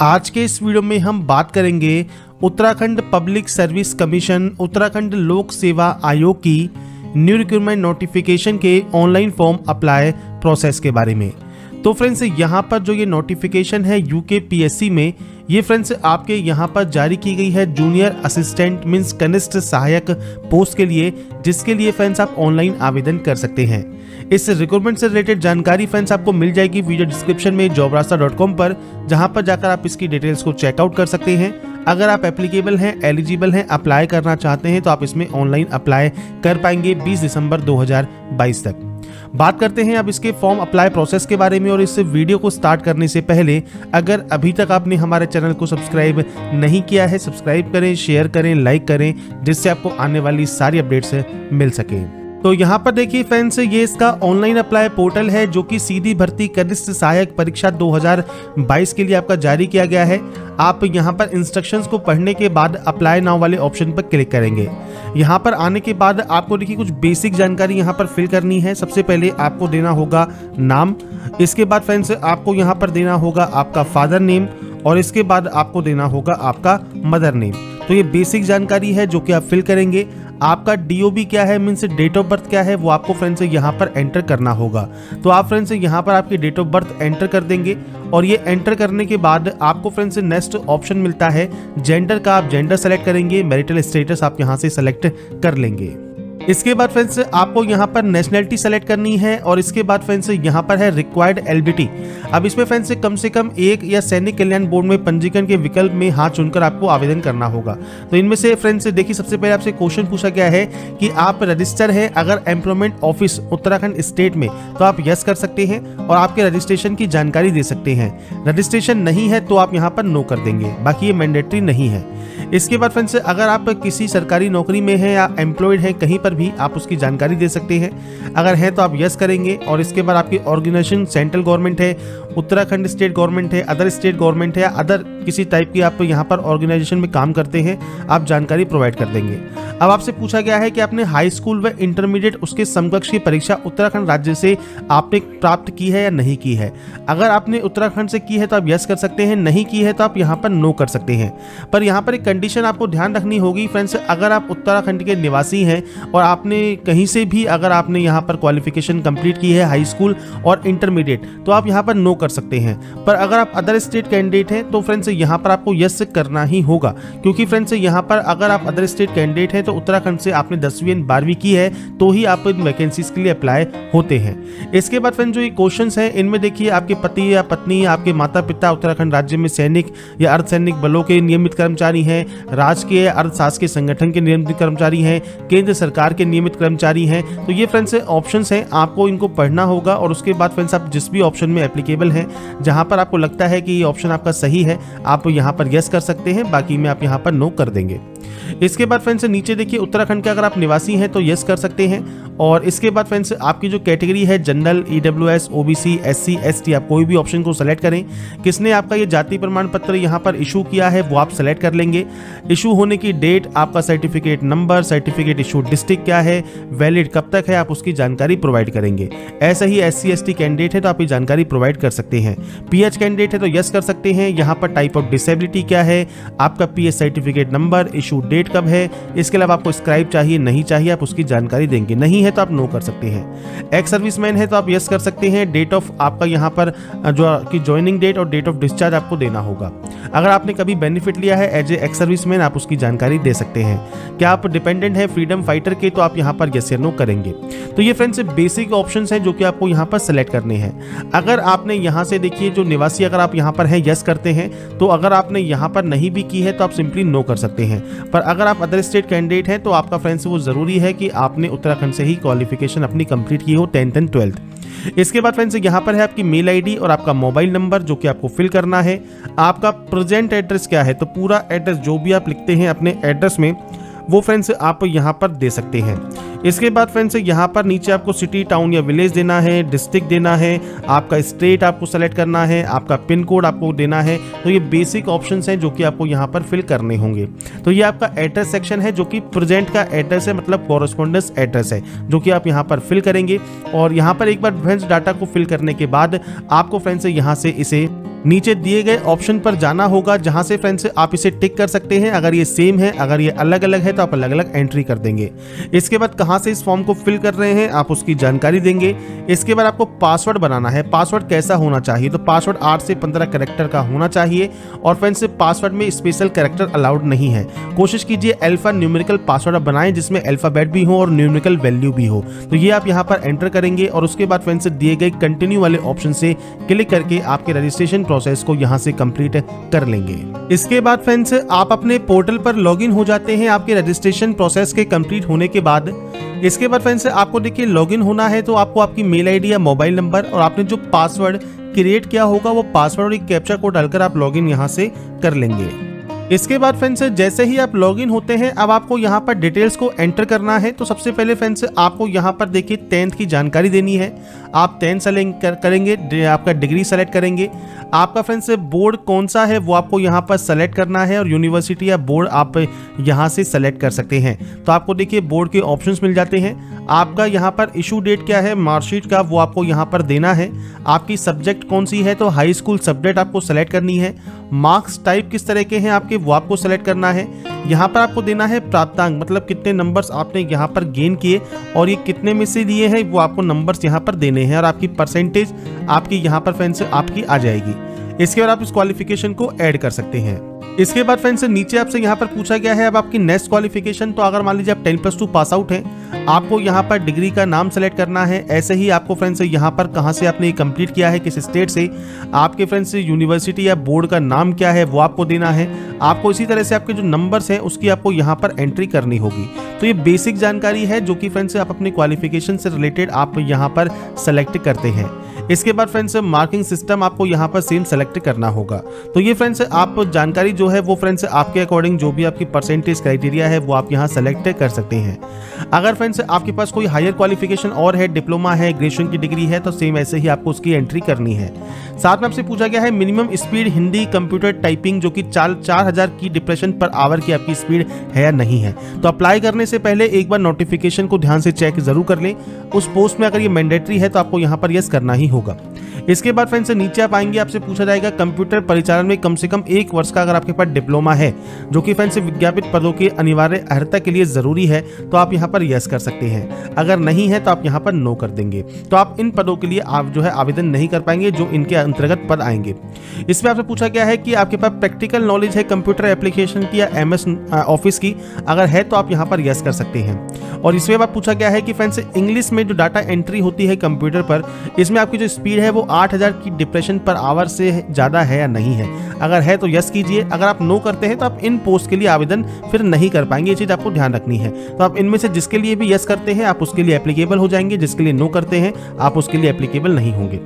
आज के इस वीडियो में हम बात करेंगे Uttarakhand public service commission Uttarakhand लोक सेवा आयोग की न्यू रिक्रूटमेंट नोटिफिकेशन के ऑनलाइन फॉर्म अप्लाई प्रोसेस के बारे में। तो फ्रेंड्स यहाँ पर जो ये नोटिफिकेशन है यूकेपीएससी में, ये फ्रेंड्स आपके यहाँ पर जारी की गई है जूनियर असिस्टेंट मींस कनिष्ठ सहायक पोस्ट के लिए, जिसके लिए फ्रेंड्स आप ऑनलाइन आवेदन कर सकते हैं। इस रिक्रूटमेंट से रिलेटेड जानकारी फ्रेंड्स आपको मिल जाएगी वीडियो डिस्क्रिप्शन में jobrasta.com पर, जहां पर जाकर आप इसकी डिटेल्स को चेकआउट कर सकते हैं। अगर आप एप्लीकेबल हैं, एलिजिबल हैं, अप्लाई करना चाहते हैं तो आप इसमें ऑनलाइन अप्लाई कर पाएंगे 20 दिसंबर 2022 तक। बात करते हैं अब इसके फॉर्म अप्लाई प्रोसेस के बारे में। और इस वीडियो को स्टार्ट करने से पहले अगर अभी तक आपने हमारे चैनल को सब्सक्राइब नहीं किया है, सब्सक्राइब करें, शेयर करें, लाइक करें, जिससे आपको आने वाली सारी अपडेट्स मिल सके। तो यहाँ पर देखिए फ्रेंड्स, ये इसका ऑनलाइन अप्लाई पोर्टल है जो कि सीधी भर्ती कनिष्ठ सहायक परीक्षा 2022 के लिए आपका जारी किया गया है। आप यहाँ पर इंस्ट्रक्शंस को पढ़ने के बाद अप्लाई नाउ वाले ऑप्शन पर क्लिक करेंगे। यहाँ पर आने के बाद आपको देखिए कुछ बेसिक जानकारी यहाँ पर फिल करनी है। सबसे पहले आपको देना होगा नाम, इसके बाद फ्रेंड्स आपको यहाँ पर देना होगा आपका फादर नेम, और इसके बाद आपको देना होगा आपका मदर नेम। तो ये बेसिक जानकारी है जो कि आप फिल करेंगे। आपका डीओबी क्या है मीन्स डेट ऑफ बर्थ क्या है, वो आपको फ्रेंड्स यहाँ पर एंटर करना होगा। तो आप फ्रेंड्स यहाँ पर आपकी डेट ऑफ बर्थ एंटर कर देंगे, और ये एंटर करने के बाद आपको फ्रेंड्स नेक्स्ट ऑप्शन मिलता है जेंडर का। आप जेंडर सेलेक्ट करेंगे, मैरिटल स्टेटस आप यहाँ से सेलेक्ट कर लेंगे। इसके बाद फ्रेंड्स आपको यहाँ पर नेशनैलिटी सेलेक्ट करनी है, और इसके बाद फ्रेंड्स यहाँ पर है रिक्वायर्ड एलबीटी। अब इसमें फ्रेंड्स कम से कम एक या सैनिक कल्याण बोर्ड में पंजीकरण के विकल्प में हाँ चुनकर आपको आवेदन करना होगा। तो इनमें से फ्रेंड्स देखिए, सबसे पहले आपसे क्वेश्चन पूछा गया है कि आप रजिस्टर है अगर एम्प्लॉयमेंट ऑफिस उत्तराखंड स्टेट में, तो आप यस कर सकते हैं और आपके रजिस्ट्रेशन की जानकारी दे सकते हैं। रजिस्ट्रेशन नहीं है तो आप यहाँ पर नो कर देंगे, बाकी ये मैंडेटरी नहीं है। इसके बाद फ्रेंड्स अगर आप किसी सरकारी नौकरी में हैं या एम्प्लॉयड हैं कहीं पर भी, आप उसकी जानकारी दे सकते हैं। अगर है तो आप यस करेंगे, और इसके बाद आपकी ऑर्गेनाइजेशन सेंट्रल गवर्नमेंट है, उत्तराखंड स्टेट गवर्नमेंट है, अदर स्टेट गवर्नमेंट है, अदर किसी टाइप की आप यहाँ पर ऑर्गेनाइजेशन में काम करते हैं, आप जानकारी प्रोवाइड कर देंगे। अब आपसे पूछा गया है कि आपने हाई स्कूल व इंटरमीडिएट उसके समकक्ष की परीक्षा उत्तराखंड राज्य से आपने प्राप्त की है या नहीं की है। अगर आपने उत्तराखंड से की है तो आप यस कर सकते हैं, नहीं की है तो आप यहाँ पर नो कर सकते हैं। पर यहाँ पर एक कंडीशन आपको ध्यान रखनी होगी फ्रेंड्स, अगर आप उत्तराखंड के निवासी हैं और आपने कहीं से भी अगर आपने यहाँ पर क्वालिफिकेशन कंप्लीट की है हाई स्कूल और इंटरमीडिएट, तो आप यहाँ पर नो कर सकते हैं। पर अगर आप अदर स्टेट कैंडिडेट हैं तो फ्रेंड्स यहाँ पर आपको यस करना ही होगा, क्योंकि फ्रेंड्स यहाँ पर अगर आप अदर स्टेट कैंडिडेट हैं तो उत्तराखंड से आपने 10वीं एंड 12वीं की है तो ही आप इन वैकेंसीज के लिए अप्लाई होते हैं। इसके बाद फ्रेंड्स जो ये क्वेश्चंस हैं इनमें देखिए, आपके पति या पत्नी, आपके माता पिता उत्तराखंड राज्य में सैनिक या अर्धसैनिक बलों के नियमित कर्मचारी हैं, राजकीय अर्धशासकीय संगठन के नियमित कर्मचारी हैं, केंद्र सरकार के नियमित कर्मचारी हैं। तो ये फ्रेंड्स ऑप्शंस हैं, आपको इनको पढ़ना होगा, और उसके बाद फ्रेंड्स आप जिस भी ऑप्शन में एप्लीकेबल हैं, जहां पर आपको लगता है कि ये ऑप्शन आपका सही है, आप यहां पर यस कर सकते हैं, बाकी में आप यहां पर नो कर देंगे। इसके बाद फ्रेंड्स नीचे देखिए, उत्तराखंड के अगर आप निवासी हैं तो यस कर सकते हैं, और इसके बाद फ्रेंड्स आपकी जो कैटेगरी है general, EWS, OBC, SC, ST, आप कोई भी ऑप्शन को सेलेक्ट करें। किसने आपका ये जाति प्रमाण पत्र यहाँ पर इशू किया है वो आप सेलेक्ट कर लेंगे। इशू होने की डेट, आपका certificate number, certificate issue district क्या है, वैलिड कब तक है, आप उसकी जानकारी प्रोवाइड करेंगे। ऐसा ही एससी एसटी कैंडिडेट है तो आप ये जानकारी प्रोवाइड कर सकते हैं। पीएच कैंडिडेट है तो यस कर सकते हैं। यहाँ पर टाइप ऑफ डिसेबिलिटी क्या है, आपका PH certificate number, issue date कब है, इसके अलावा आपको स्क्राइब चाहिए नहीं चाहिए, आप उसकी जानकारी देंगे। नहीं है तो आप नो कर सकते हैं। एक्स सर्विसमैन है तो आप यस कर सकते हैं। डेट ऑफ आपका यहाँ पर जो आपकी ज्वाइनिंग डेट और डेट ऑफ डिस्चार्ज आपको देना होगा। अगर आपने कभी बेनिफिट लिया है एज ए एक्स सर्विसमैन, आप उसकी जानकारी दे सकते हैं। क्या आप डिपेंडेंट है फ्रीडम फाइटर के, तो आप यहाँ पर यस या नो करेंगे। तो ये फ्रेंड्स बेसिक ऑप्शंस हैं जो कि आपको यहाँ पर सेलेक्ट करने हैं। अगर आपने यहाँ से देखिए जो निवासी अगर आप यहाँ पर हैं यस करते हैं, तो अगर आपने यहाँ पर नहीं भी की है तो आप सिंपली नो कर सकते हैं। पर अगर आप अदर स्टेट कैंडिडेट हैं तो आपका फ्रेंड्स वो जरूरी है कि आपने उत्तराखंड से ही क्वालिफिकेशन अपनी कंप्लीट की हो 10th एंड 12th। इसके बाद फ्रेंड्स यहाँ पर है आपकी मेल आईडी और आपका मोबाइल नंबर जो कि आपको फिल करना है। आपका प्रेजेंट एड्रेस क्या है, तो पूरा एड्रेस जो भी आप लिखते हैं अपने एड्रेस में वो फ्रेंड्स आप यहाँ पर दे सकते हैं। इसके बाद फ्रेंड्स यहाँ पर नीचे आपको सिटी, टाउन या विलेज देना है, डिस्ट्रिक्ट देना है, आपका स्टेट आपको सेलेक्ट करना है, आपका पिन कोड आपको देना है। तो ये बेसिक ऑप्शंस हैं जो कि आपको यहाँ पर फिल करने होंगे। तो ये आपका एड्रेस सेक्शन है जो कि प्रेजेंट का एड्रेस है, मतलब कॉरेस्पॉन्डेंस एड्रेस है जो कि आप यहाँ पर फिल करेंगे। और यहाँ पर एक बार फ्रेंड्स डाटा को फिल करने के बाद आपको फ्रेंड्स यहाँ से इसे नीचे दिए गए ऑप्शन पर जाना होगा, जहां से फ्रेंड्स आप इसे टिक कर सकते हैं। अगर ये सेम है, अगर ये अलग अलग है तो आप अलग अलग एंट्री कर देंगे। इसके बाद कहां से इस फॉर्म को फिल कर रहे हैं आप उसकी जानकारी देंगे। इसके बाद आपको पासवर्ड बनाना है। पासवर्ड कैसा होना चाहिए, तो पासवर्ड 8 से 15 कैरेक्टर का होना चाहिए और फ्रेंड्स पासवर्ड में स्पेशल कैरेक्टर अलाउड नहीं है। कोशिश कीजिए अल्फा न्यूमेरिकल पासवर्ड आप बनाएं जिसमें अल्फाबेट भी हो और न्यूमेरिकल वैल्यू भी हो। तो ये आप यहाँ पर एंटर करेंगे और उसके बाद फ्रेंड्स दिए गए कंटिन्यू वाले ऑप्शन से क्लिक करके आपके रजिस्ट्रेशन प्रोसेस को यहां से कंप्लीट कर लेंगे। इसके बाद फ्रेंड्स आप अपने पोर्टल पर लॉगिन हो जाते हैं आपके रजिस्ट्रेशन प्रोसेस के कंप्लीट होने के बाद। इसके बाद फ्रेंड्स आपको देखिए लॉगिन होना है तो आपको आपकी मेल आईडी या मोबाइल नंबर और आपने जो पासवर्ड क्रिएट किया होगा वो पासवर्ड और एक कैप्चा कोड डालकर आप लॉगिन यहां से कर लेंगे। इसके बाद फ्रेंड्स जैसे ही आप लॉगिन होते हैं अब आपको यहाँ पर डिटेल्स को एंटर करना है। तो सबसे पहले फ्रेंड्स आपको यहाँ पर देखिए 10th की जानकारी देनी है। आप 10th सेलेक्ट करेंगे, आपका डिग्री सेलेक्ट करेंगे, आपका फ्रेंड्स बोर्ड कौन सा है वो आपको यहाँ पर सेलेक्ट करना है और यूनिवर्सिटी या बोर्ड आप यहाँ से सेलेक्ट कर सकते हैं। तो आपको देखिए बोर्ड के ऑप्शंस मिल जाते हैं। आपका यहाँ पर इशू डेट क्या है मार्कशीट का वो आपको यहाँ पर देना है। आपकी सब्जेक्ट कौन सी है, तो हाई स्कूल सब्जेक्ट आपको सेलेक्ट करनी है। मार्क्स टाइप किस तरह के हैं आपके वो आपको सेलेक्ट करना है। यहाँ पर आपको देना है प्राप्तांक, मतलब कितने नंबर्स आपने यहाँ पर गेन किए और ये कितने में से लिए हैं वो आपको नंबर्स यहाँ पर देने हैं और आपकी परसेंटेज आपकी यहाँ पर फ्रेंड्स आपकी आ जाएगी। इसके बाद आप इस क्वालिफिकेशन को ऐड कर सकते हैं। इसके बाद फ्रेंड्स नीचे आपसे यहाँ पर पूछा गया है अब आपकी नेक्स्ट क्वालिफिकेशन। तो अगर मान लीजिए आप 10+2 पास आउट हैं, आपको यहाँ पर डिग्री का नाम सेलेक्ट करना है। ऐसे ही आपको फ्रेंड्स यहाँ पर कहाँ से आपने कंप्लीट किया है, किस स्टेट से, आपके फ्रेंड्स यूनिवर्सिटी या बोर्ड का नाम क्या है वो आपको देना है। आपको इसी तरह से आपके जो नंबर्स हैं उसकी आपको यहाँ पर एंट्री करनी होगी। तो ये बेसिक जानकारी है जो कि फ्रेंड्स आप अपने क्वालिफिकेशन से रिलेटेड आप यहाँ पर सेलेक्ट करते हैं। इसके बाद फ्रेंड्स मार्किंग सिस्टम आपको यहाँ पर सेम सेलेक्ट करना होगा। तो ये फ्रेंड्स आप जानकारी जो है वो फ्रेंड्स आपके अकॉर्डिंग जो भी आपकी परसेंटेज क्राइटेरिया है वो आप यहाँ सेलेक्ट कर सकते हैं। अगर फ्रेंड्स आपके पास कोई हायर क्वालिफिकेशन और है, डिप्लोमा है, ग्रेजुएशन की डिग्री है, तो सेम ऐसे ही आपको उसकी एंट्री करनी है। साथ में आपसे पूछा गया है minimum speed Hindi computer typing जो कि 4000 की डिप्रेशन पर आवर की आपकी स्पीड है या नहीं है। तो अप्लाई करने से पहले एक बार नोटिफिकेशन को ध्यान से चेक जरूर कर लें। उस पोस्ट में अगर ये मैंडेटरी है तो आपको यहाँ पर यस करना ही होगा। इसके बाद फ्रेंड्स नीचे आप आएंगे, आपसे पूछा जाएगा कंप्यूटर परिचालन में कम से कम 1 वर्ष का अगर आपके पास डिप्लोमा है जो कि फ्रेंड्स विज्ञापित पदों की अनिवार्य अर्हता के लिए जरूरी है तो आप यहाँ पर यस कर सकते हैं। अगर नहीं है तो आप यहाँ पर नो कर देंगे। तो आप इन पदों के लिए आप जो है आवेदन नहीं कर पाएंगे जो इनके अंतर्गत पद आएंगे। इसमें आपसे पूछा गया है कि आपके पास प्रैक्टिकल नॉलेज है कंप्यूटर एप्लीकेशन की या MS ऑफिस की, अगर है तो आप यहाँ पर यस कर सकते हैं। और इसमें बाद पूछा गया है कि फ्रेंड्स इंग्लिश में जो डाटा एंट्री होती है कंप्यूटर पर, इसमें आपकी जो स्पीड है वो 8000 की डिप्रेशन पर आवर से ज़्यादा है या नहीं है। अगर है तो यस कीजिए। अगर आप नो करते हैं तो आप इन पोस्ट के लिए आवेदन फिर नहीं कर पाएंगे। ये चीज़ आपको ध्यान रखनी है। तो आप इनमें से जिसके लिए भी यस करते हैं आप उसके लिए एप्लीकेबल हो जाएंगे, जिसके लिए नो करते हैं आप उसके लिए एप्लीकेबल नहीं होंगे।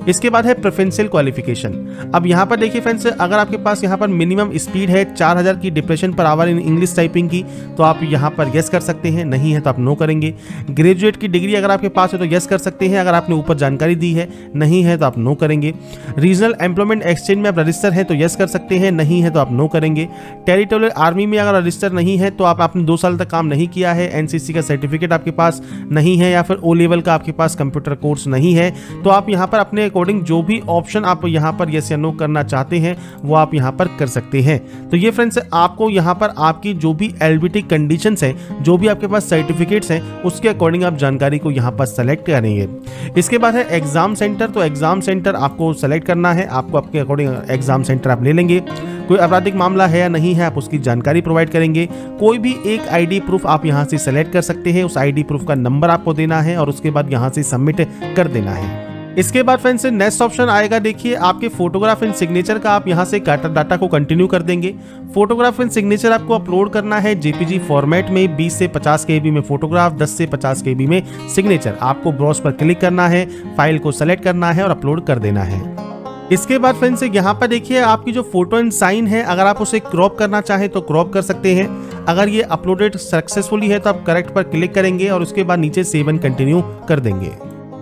इसके बाद है प्रेफरेंशियल क्वालिफिकेशन। अब यहाँ पर देखिए फ्रेंड्स अगर आपके पास यहाँ पर मिनिमम स्पीड है 4000 की depression per hour in English typing की तो आप यहाँ पर यस कर सकते हैं, नहीं है तो आप नो करेंगे। ग्रेजुएट की डिग्री अगर आपके पास है तो यस कर सकते हैं, अगर आपने ऊपर जानकारी दी है, नहीं है तो आप नो करेंगे। रीजनल एम्प्लॉयमेंट एक्सचेंज में आप रजिस्टर हैं तो यस कर सकते हैं, नहीं है तो आप नो करेंगे। टेरिटोरियल आर्मी में अगर रजिस्टर नहीं है तो आपने 2 साल तक काम नहीं किया है, एनसीसी का सर्टिफिकेट आपके पास नहीं है या फिर O लेवल का आपके पास कंप्यूटर कोर्स नहीं है तो आप यहाँ पर अपने अकॉर्डिंग जो भी ऑप्शन आप यहाँ पर यस या नो करना चाहते हैं वो आप यहाँ पर कर सकते हैं। तो ये फ्रेंड्स आपको यहाँ पर आपकी जो भी एलिजिबिलिटी कंडीशंस हैं, जो भी आपके पास सर्टिफिकेट्स हैं, उसके अकॉर्डिंग आप जानकारी को यहाँ पर सेलेक्ट करेंगे। इसके बाद है एग्जाम सेंटर। तो एग्जाम सेंटर आपको सेलेक्ट करना है, आपको आपके अकॉर्डिंग एग्जाम सेंटर आप ले लेंगे। कोई आपराधिक मामला है या नहीं है आप उसकी जानकारी प्रोवाइड करेंगे। कोई भी एक आईडी प्रूफ आप यहाँ से सेलेक्ट कर सकते हैं, उस आईडी प्रूफ का नंबर आपको देना है और उसके बाद यहाँ से सबमिट कर देना है। इसके बाद फ्रेंड्स नेक्स्ट ऑप्शन आएगा, देखिए आपके फोटोग्राफ एंड सिग्नेचर का। आप यहाँ से डाटा को कंटिन्यू कर देंगे। फोटोग्राफ एंड सिग्नेचर आपको अपलोड करना है जेपीजी फॉर्मेट में। 20 से 50 KB में फोटोग्राफ, 10 से 50 KB में सिग्नेचर। आपको ब्राउज पर क्लिक करना है, फाइल को सेलेक्ट करना है और अपलोड कर देना है। इसके बाद फ्रेंड्स यहाँ पर देखिए आपकी जो फोटो एंड साइन है, अगर आप उसे क्रॉप करना चाहें तो क्रॉप कर सकते हैं। अगर ये अपलोडेड सक्सेसफुली है तो आप करेक्ट पर क्लिक करेंगे और उसके बाद नीचे सेव एंड कंटिन्यू कर देंगे।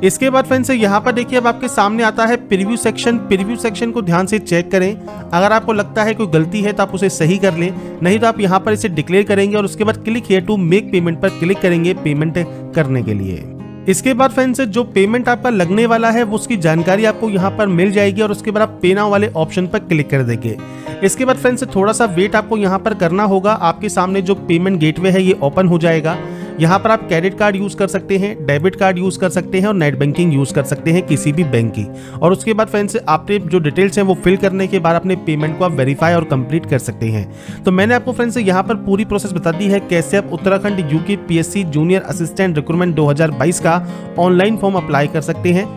इसके बाद फ्रेंड्स यहाँ पर देखिए अब आपके सामने आता है प्रीव्यू सेक्शन। प्रीव्यू सेक्शन को ध्यान से चेक करें। अगर आपको लगता है कोई गलती है तो आप उसे सही कर लें, नहीं तो आप यहाँ पर इसे डिक्लेयर करेंगे और उसके बाद click here to make payment पर क्लिक करेंगे पेमेंट करने के लिए। इसके बाद फ्रेंड्स जो पेमेंट आपका लगने वाला है वो उसकी जानकारी आपको यहाँ पर मिल जाएगी और उसके बाद आप पे नाउ वाले ऑप्शन पर क्लिक कर देंगे। इसके बाद फ्रेंड्स थोड़ा सा वेट आपको यहाँ पर करना होगा। आपके सामने जो पेमेंट गेटवे है ये ओपन हो जाएगा। यहाँ पर आप क्रेडिट कार्ड यूज कर सकते हैं, डेबिट कार्ड यूज कर सकते हैं और नेट बैंकिंग यूज कर सकते हैं किसी भी बैंक की। और उसके बाद फ्रेंड्स आपने जो डिटेल्स हैं वो फिल करने के बाद अपने पेमेंट को आप वेरीफाई और कंप्लीट कर सकते हैं। तो मैंने आपको फ्रेंड्स यहाँ पर पूरी प्रोसेस बता दी है कैसे आप Uttarakhand UK PSC junior assistant recruitment 2022 का ऑनलाइन फॉर्म अप्लाई कर सकते हैं।